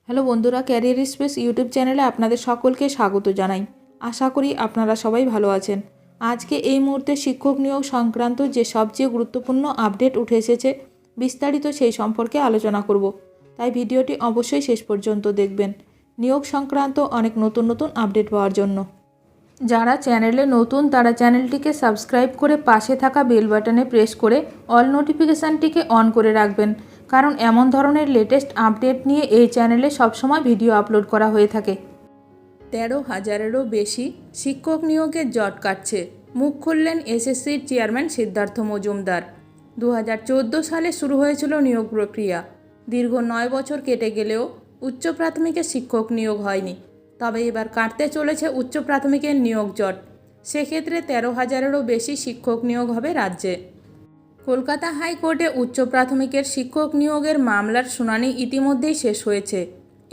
Hello বন্ধুরা, career space YouTube চ্যানেলে আপনাদের সকলকে স্বাগত জানাই। আশা করি আপনারা সবাই ভালো আছেন। আজকে এই মুহূর্তে শিক্ষক নিয়োগ সংক্রান্ত যে সবচেয়ে গুরুত্বপূর্ণ আপডেট উঠে এসেছে, বিস্তারিত সেই সম্পর্কে আলোচনা করব। তাই ভিডিওটি অবশ্যই শেষ পর্যন্ত দেখবেন নিয়োগ সংক্রান্ত অনেক নতুন নতুন আপডেট পাওয়ার জন্য। যারা চ্যানেলে নতুন তারা চ্যানেলটিকে সাবস্ক্রাইব করে পাশে থাকা বেল বাটনে প্রেস করে অল নোটিফিকেশানটিকে অন করে রাখবেন, কারণ এমন ধরনের লেটেস্ট আপডেট নিয়ে এই চ্যানেলে সবসময় ভিডিও আপলোড করা হয়ে থাকে। 13,000-এরও বেশি শিক্ষক নিয়োগের জট কাটছে, মুখ খুললেন এসএসসির চেয়ারম্যান সিদ্ধার্থ মজুমদার। 2014 সালে শুরু হয়েছিল নিয়োগ প্রক্রিয়া। দীর্ঘ 9 বছর কেটে গেলেও উচ্চ প্রাথমিকে শিক্ষক নিয়োগ হয়নি। তবে এবার কাটতে চলেছে উচ্চ প্রাথমিকের নিয়োগ জট। সেক্ষেত্রে 13,000-এরও বেশি শিক্ষক নিয়োগ হবে রাজ্যে। কলকাতা হাইকোর্টে উচ্চ প্রাথমিকের শিক্ষক নিয়োগের মামলার শুনানি ইতিমধ্যেই শেষ হয়েছে।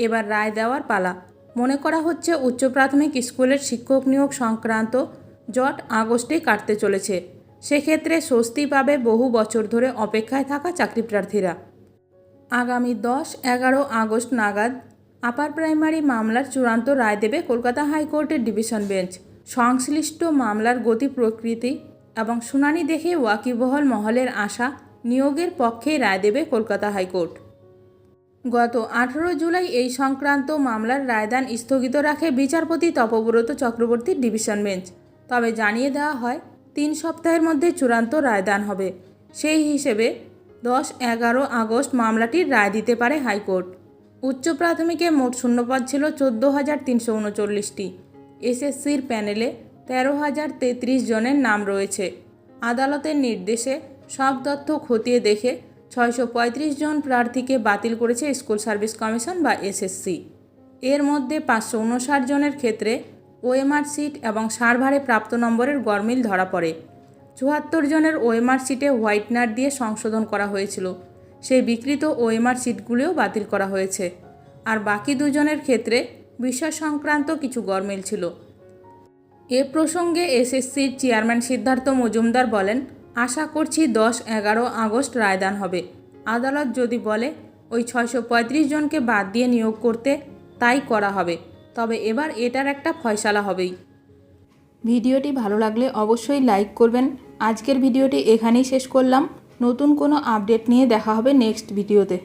এবার রায় দেওয়ার পালা। মনে করা হচ্ছে উচ্চ প্রাথমিক স্কুলের শিক্ষক নিয়োগ সংক্রান্ত জট আগস্টেই কাটতে চলেছে। সেক্ষেত্রে স্বস্তি পাবে বহু বছর ধরে অপেক্ষায় থাকা চাকরিপ্রার্থীরা। আগামী 10-11 আগস্ট নাগাদ আপার প্রাইমারি মামলার চূড়ান্ত রায় দেবে কলকাতা হাইকোর্টের ডিভিশন বেঞ্চ। সংশ্লিষ্ট মামলার গতি প্রকৃতি এবং শুনানি দেখে ওয়াকিবহল মহলের আশা নিয়োগের পক্ষেই রায় দেবে কলকাতা হাইকোর্ট। গত 18 জুলাই এই সংক্রান্ত মামলার রায়দান স্থগিত রাখে বিচারপতি তপব্রত চক্রবর্তীর ডিভিশন বেঞ্চ। তবে জানিয়ে দেওয়া হয় 3 সপ্তাহের মধ্যে চূড়ান্ত রায়দান হবে। সেই হিসেবে 10-11 আগস্ট মামলাটির রায় দিতে পারে হাইকোর্ট। উচ্চ প্রাথমিকে মোট শূন্যপদ ছিল 14,339টি। এসএসসির প্যানেলে 13,033 জনের নাম রয়েছে। আদালতের নির্দেশে সব তথ্য খতিয়ে দেখে 635 জন প্রার্থীকে বাতিল করেছে স্কুল সার্ভিস কমিশন বা এসএসসি। এর মধ্যে 559 জনের ক্ষেত্রে ওএমআর সিট এবং সার্ভারে প্রাপ্ত নম্বরের গরমিল ধরা পড়ে। 74 জনের ওএমআর সিটে হোয়াইটনার দিয়ে সংশোধন করা হয়েছিল। সেই বিকৃত ওএমআর সিটগুলিও বাতিল করা হয়েছে। আর বাকি 2 জনের ক্ষেত্রে বিষয় সংক্রান্ত কিছু গরমিল ছিল। এ প্রসঙ্গে এসএসসির চেয়ারম্যান সিদ্ধার্থ মজুমদার বলেন, আশা করছি 10-11 আগস্ট রায়দান হবে। আদালত যদি বলে ওই 635 জনকে বাদ দিয়ে নিয়োগ করতে, তাই করা হবে। তবে এবার এটার একটা ফয়সালা হবেই। ভিডিওটি ভালো লাগলে অবশ্যই লাইক করবেন। আজকের ভিডিওটি এখানেই শেষ করলাম। নতুন কোনো আপডেট নিয়ে দেখা হবে নেক্সট ভিডিওতে।